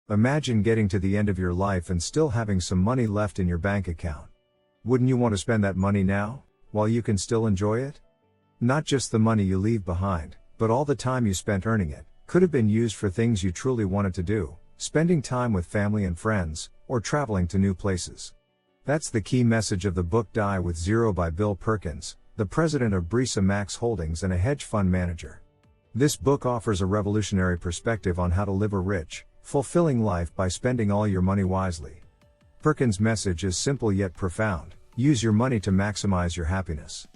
Imagine getting to the end of your life and still having some money left in your bank account. Wouldn't you want to spend that money now, while you can still enjoy it? Not just the money you leave behind, but all the time you spent earning it, could have been used for things you truly wanted to do, spending time with family and friends, or traveling to new places. That's the key message of the book Die with Zero by Bill Perkins, the president of Brisa Max Holdings and a hedge fund manager. This book offers a revolutionary perspective on how to live a rich, fulfilling life by spending all your money wisely. Perkins' message is simple yet profound: use your money to maximize your happiness.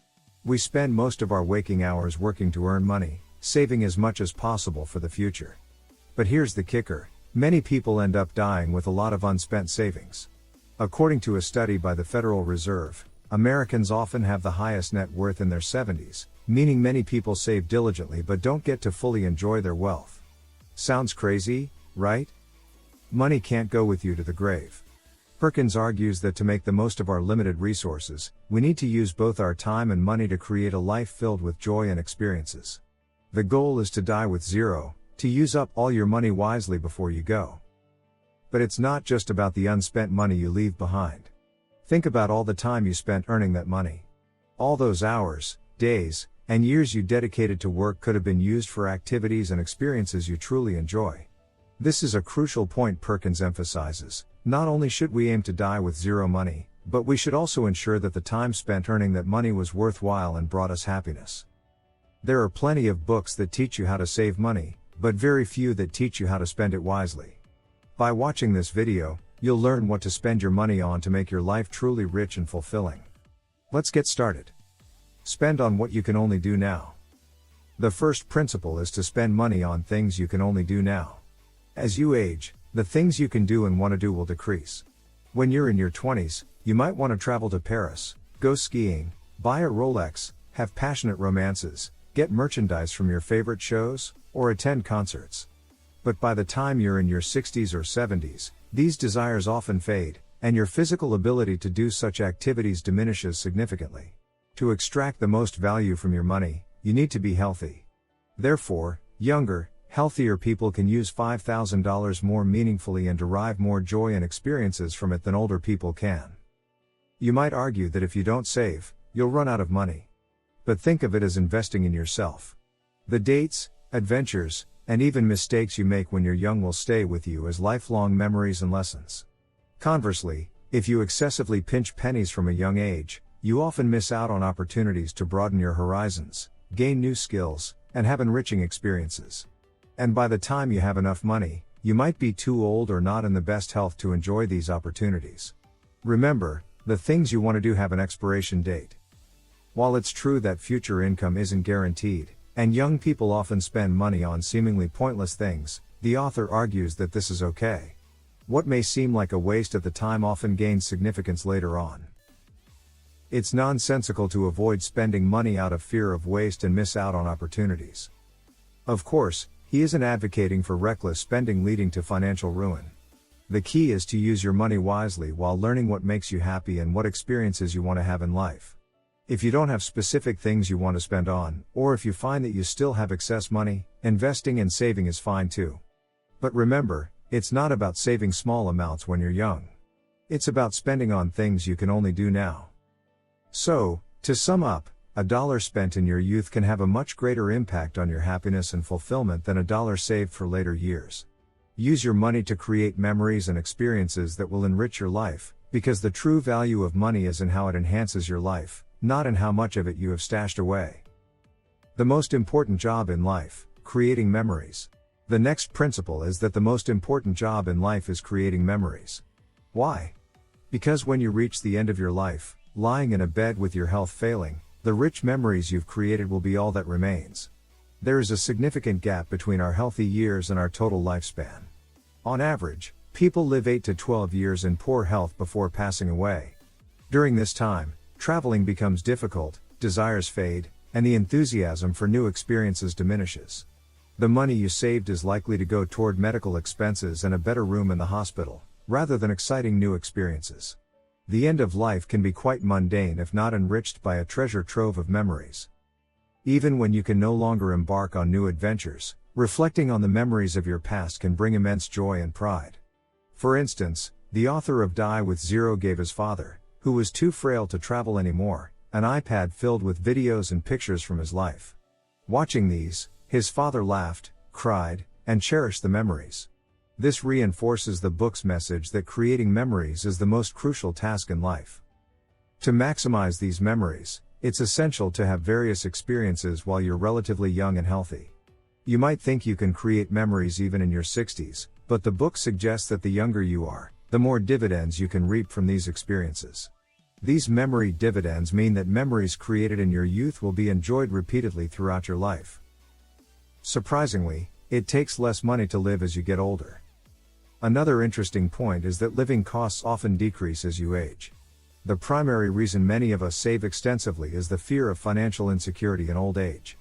We spend most of our waking hours working to earn money, saving as much as possible for the future. But here's the kicker: many people end up dying with a lot of unspent savings. According to a study by the Federal Reserve, Americans often have the highest net worth in their 70s, meaning many people save diligently but don't get to fully enjoy their wealth. Sounds crazy, right? Money can't go with you to the grave. Perkins argues that to make the most of our limited resources, we need to use both our time and money to create a life filled with joy and experiences. The goal is to die with zero, to use up all your money wisely before you go. But it's not just about the unspent money you leave behind. Think about all the time you spent earning that money. All those hours, days, and years you dedicated to work could have been used for activities and experiences you truly enjoy. This is a crucial point Perkins emphasizes. Not only should we aim to die with zero money, but we should also ensure that the time spent earning that money was worthwhile and brought us happiness. There are plenty of books that teach you how to save money, but very few that teach you how to spend it wisely. By watching this video, you'll learn what to spend your money on to make your life truly rich and fulfilling. Let's get started. Spend on what you can only do now. The first principle is to spend money on things you can only do now. As you age, the things you can do and want to do will decrease. When you're in your 20s, you might want to travel to Paris, go skiing, buy a Rolex, have passionate romances, get merchandise from your favorite shows, or attend concerts. But by the time you're in your 60s or 70s, these desires often fade, and your physical ability to do such activities diminishes significantly. To extract the most value from your money, you need to be healthy. Therefore, younger, healthier people can use $5,000 more meaningfully and derive more joy and experiences from it than older people can. You might argue that if you don't save, you'll run out of money. But think of it as investing in yourself. The dates, adventures, and even mistakes you make when you're young will stay with you as lifelong memories and lessons. Conversely, if you excessively pinch pennies from a young age, you often miss out on opportunities to broaden your horizons, gain new skills, and have enriching experiences. And by the time you have enough money, you might be too old or not in the best health to enjoy these opportunities. Remember, the things you want to do have an expiration date. While it's true that future income isn't guaranteed, and young people often spend money on seemingly pointless things, the author argues that this is okay. What may seem like a waste at the time often gains significance later on. It's nonsensical to avoid spending money out of fear of waste and miss out on opportunities. Of course, he isn't advocating for reckless spending leading to financial ruin. The key is to use your money wisely while learning what makes you happy and what experiences you want to have in life. If you don't have specific things you want to spend on, or if you find that you still have excess money, investing and saving is fine too. But remember, it's not about saving small amounts when you're young. It's about spending on things you can only do now. So, to sum up, $1 spent in your youth can have a much greater impact on your happiness and fulfillment than $1 saved for later years. Use your money to create memories and experiences that will enrich your life, because the true value of money is in how it enhances your life, not in how much of it you have stashed away. The most important job in life, creating memories. The next principle is that the most important job in life is creating memories. Why? Because when you reach the end of your life, lying in a bed with your health failing, the rich memories you've created will be all that remains. There is a significant gap between our healthy years and our total lifespan. On average, people live 8 to 12 years in poor health before passing away. During this time, traveling becomes difficult, desires fade, and the enthusiasm for new experiences diminishes. The money you saved is likely to go toward medical expenses and a better room in the hospital, rather than exciting new experiences. The end of life can be quite mundane if not enriched by a treasure trove of memories. Even when you can no longer embark on new adventures, reflecting on the memories of your past can bring immense joy and pride. For instance, the author of Die with Zero gave his father, who was too frail to travel anymore, an iPad filled with videos and pictures from his life. Watching these, his father laughed, cried, and cherished the memories. This reinforces the book's message that creating memories is the most crucial task in life. To maximize these memories, it's essential to have various experiences while you're relatively young and healthy. You might think you can create memories even in your 60s, but the book suggests that the younger you are, the more dividends you can reap from these experiences. These memory dividends mean that memories created in your youth will be enjoyed repeatedly throughout your life. Surprisingly, it takes less money to live as you get older. Another interesting point is that living costs often decrease as you age. The primary reason many of us save extensively is the fear of financial insecurity in old age.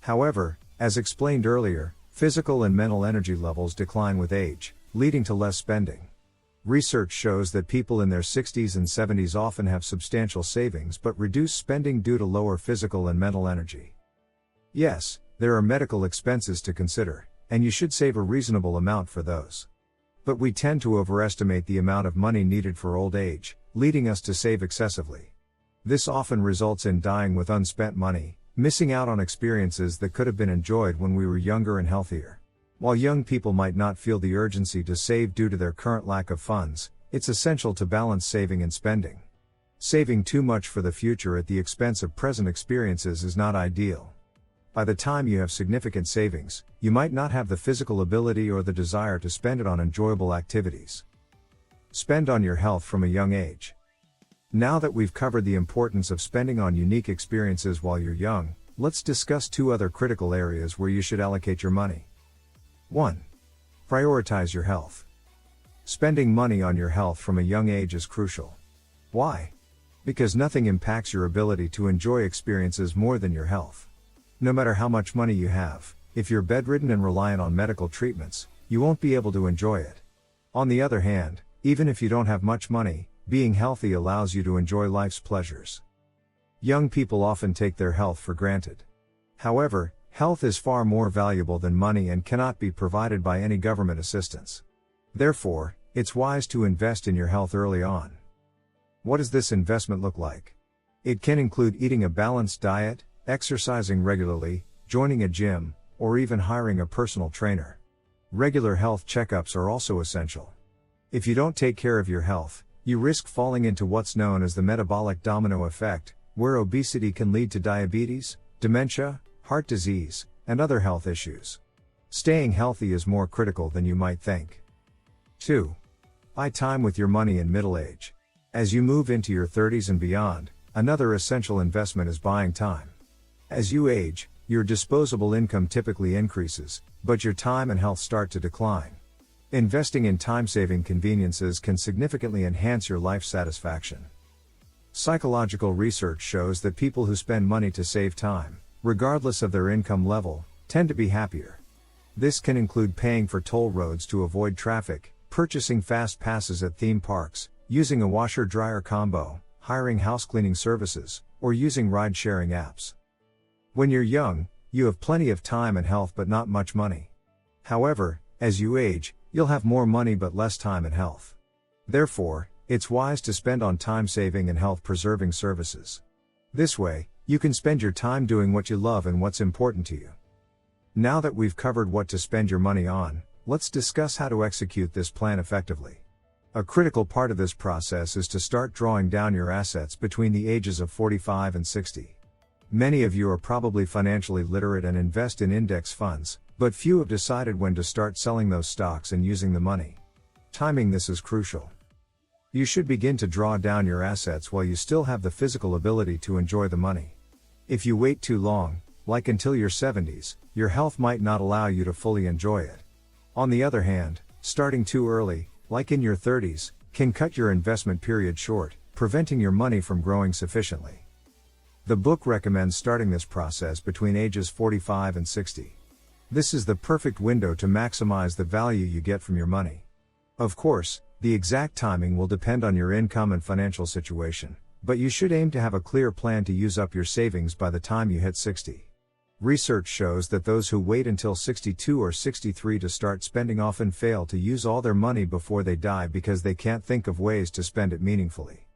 However, as explained earlier, physical and mental energy levels decline with age, leading to less spending. Research shows that people in their 60s and 70s often have substantial savings but reduce spending due to lower physical and mental energy. Yes, there are medical expenses to consider, and you should save a reasonable amount for those. But we tend to overestimate the amount of money needed for old age, leading us to save excessively. This often results in dying with unspent money, missing out on experiences that could have been enjoyed when we were younger and healthier. While young people might not feel the urgency to save due to their current lack of funds, it's essential to balance saving and spending. Saving too much for the future at the expense of present experiences is not ideal. By the time you have significant savings, you might not have the physical ability or the desire to spend it on enjoyable activities. Spend on your health from a young age. Now that we've covered the importance of spending on unique experiences while you're young, let's discuss two other critical areas where you should allocate your money. 1. Prioritize your health. Spending money on your health from a young age is crucial. Why? Because nothing impacts your ability to enjoy experiences more than your health. No matter how much money you have, if you're bedridden and reliant on medical treatments, you won't be able to enjoy it. On the other hand, even if you don't have much money, being healthy allows you to enjoy life's pleasures. Young people often take their health for granted. However, health is far more valuable than money and cannot be provided by any government assistance. Therefore, it's wise to invest in your health early on. What does this investment look like? It can include eating a balanced diet, exercising regularly, joining a gym, or even hiring a personal trainer. Regular health checkups are also essential. If you don't take care of your health, you risk falling into what's known as the metabolic domino effect, where obesity can lead to diabetes, dementia, heart disease, and other health issues. Staying healthy is more critical than you might think. 2. Buy time with your money in middle age. As you move into your 30s and beyond, another essential investment is buying time. As you age, your disposable income typically increases, but your time and health start to decline. Investing in time-saving conveniences can significantly enhance your life satisfaction. Psychological research shows that people who spend money to save time, regardless of their income level, tend to be happier. This can include paying for toll roads to avoid traffic, purchasing fast passes at theme parks, using a washer-dryer combo, hiring house-cleaning services, or using ride-sharing apps. When you're young, you have plenty of time and health but not much money. However, as you age, you'll have more money but less time and health. Therefore, it's wise to spend on time-saving and health-preserving services. This way, you can spend your time doing what you love and what's important to you. Now that we've covered what to spend your money on, let's discuss how to execute this plan effectively. A critical part of this process is to start drawing down your assets between the ages of 45 and 60. Many of you are probably financially literate and invest in index funds, but few have decided when to start selling those stocks and using the money. Timing this is crucial. You should begin to draw down your assets while you still have the physical ability to enjoy the money. If you wait too long, like until your 70s, your health might not allow you to fully enjoy it. On the other hand, starting too early, like in your 30s, can cut your investment period short, preventing your money from growing sufficiently. The book recommends starting this process between ages 45 and 60. This is the perfect window to maximize the value you get from your money. Of course, the exact timing will depend on your income and financial situation, but you should aim to have a clear plan to use up your savings by the time you hit 60. Research shows that those who wait until 62 or 63 to start spending often fail to use all their money before they die because they can't think of ways to spend it meaningfully.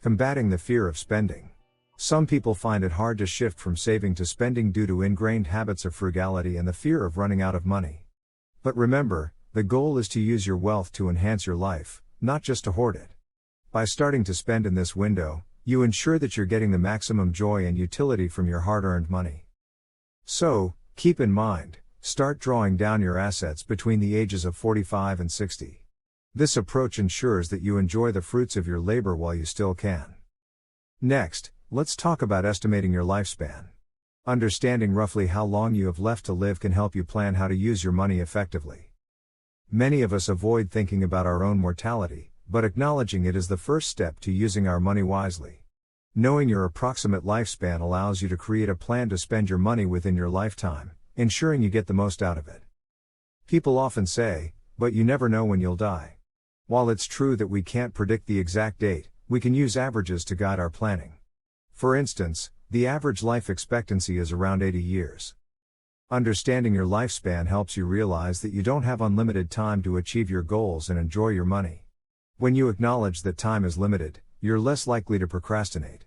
Combating the fear of spending. Some people find it hard to shift from saving to spending due to ingrained habits of frugality and the fear of running out of money. But remember, the goal is to use your wealth to enhance your life, not just to hoard it. By starting to spend in this window, you ensure that you're getting the maximum joy and utility from your hard-earned money. So, keep in mind, start drawing down your assets between the ages of 45 and 60. This approach ensures that you enjoy the fruits of your labor while you still can. Next, let's talk about estimating your lifespan. Understanding roughly how long you have left to live can help you plan how to use your money effectively. Many of us avoid thinking about our own mortality, but acknowledging it is the first step to using our money wisely. Knowing your approximate lifespan allows you to create a plan to spend your money within your lifetime, ensuring you get the most out of it. People often say, "But you never know when you'll die." While it's true that we can't predict the exact date, we can use averages to guide our planning. For instance, the average life expectancy is around 80 years. Understanding your lifespan helps you realize that you don't have unlimited time to achieve your goals and enjoy your money. When you acknowledge that time is limited, you're less likely to procrastinate.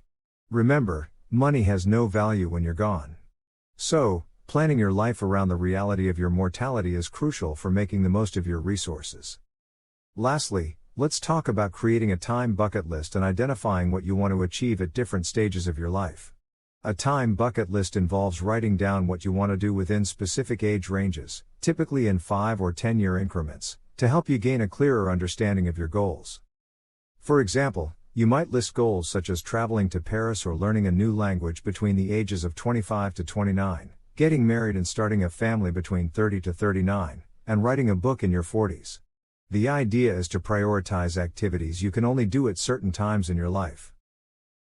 Remember, money has no value when you're gone. So, planning your life around the reality of your mortality is crucial for making the most of your resources. Lastly, let's talk about creating a time bucket list and identifying what you want to achieve at different stages of your life. A time bucket list involves writing down what you want to do within specific age ranges, typically in 5 or 10-year increments, to help you gain a clearer understanding of your goals. For example, you might list goals such as traveling to Paris or learning a new language between the ages of 25 to 29, getting married and starting a family between 30 to 39, and writing a book in your 40s. The idea is to prioritize activities you can only do at certain times in your life.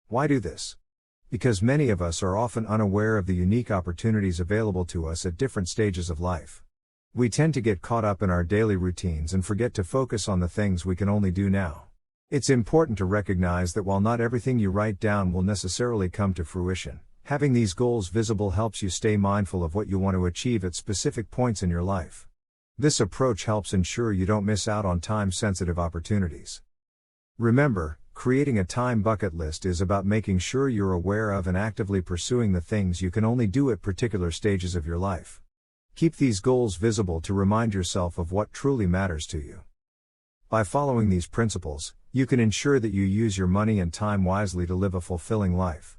Why do this? Because many of us are often unaware of the unique opportunities available to us at different stages of life. We tend to get caught up in our daily routines and forget to focus on the things we can only do now. It's important to recognize that while not everything you write down will necessarily come to fruition, having these goals visible helps you stay mindful of what you want to achieve at specific points in your life. This approach helps ensure you don't miss out on time-sensitive opportunities. Remember, creating a time bucket list is about making sure you're aware of and actively pursuing the things you can only do at particular stages of your life. Keep these goals visible to remind yourself of what truly matters to you. By following these principles, you can ensure that you use your money and time wisely to live a fulfilling life.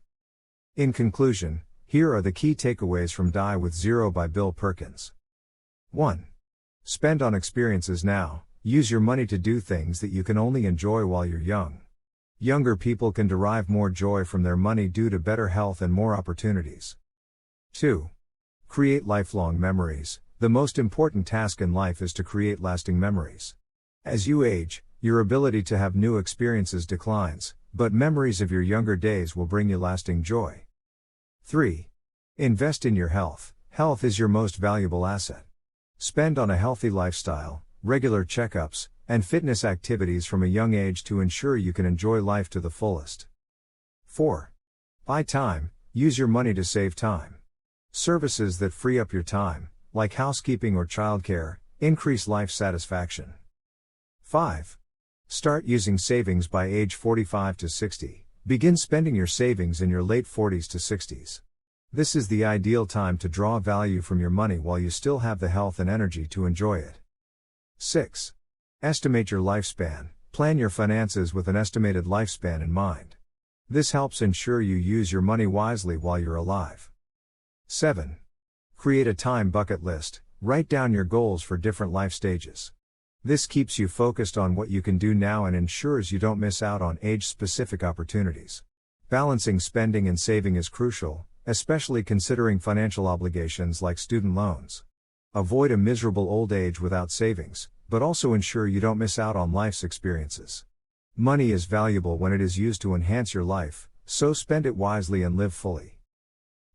In conclusion, here are the key takeaways from Die with Zero by Bill Perkins. 1. Spend on experiences now. Use your money to do things that you can only enjoy while you're young. Younger people can derive more joy from their money due to better health and more opportunities. 2. Create lifelong memories. The most important task in life is to create lasting memories. As you age, your ability to have new experiences declines, but memories of your younger days will bring you lasting joy. 3. Invest in your health. Health is your most valuable asset. Spend on a healthy lifestyle, regular checkups, and fitness activities from a young age to ensure you can enjoy life to the fullest. 4. Buy time. Use your money to save time. Services that free up your time, like housekeeping or childcare, increase life satisfaction. 5. Start using savings by age 45 to 60. Begin spending your savings in your late 40s to 60s. This is the ideal time to draw value from your money while you still have the health and energy to enjoy it. 6. Estimate your lifespan. Plan your finances with an estimated lifespan in mind. This helps ensure you use your money wisely while you're alive. 7. Create a time bucket list. Write down your goals for different life stages. This keeps you focused on what you can do now and ensures you don't miss out on age-specific opportunities. Balancing spending and saving is crucial, especially considering financial obligations like student loans. Avoid a miserable old age without savings, but also ensure you don't miss out on life's experiences. Money is valuable when it is used to enhance your life, so spend it wisely and live fully.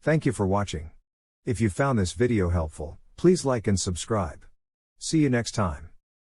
Thank you for watching. If you found this video helpful, please like and subscribe. See you next time.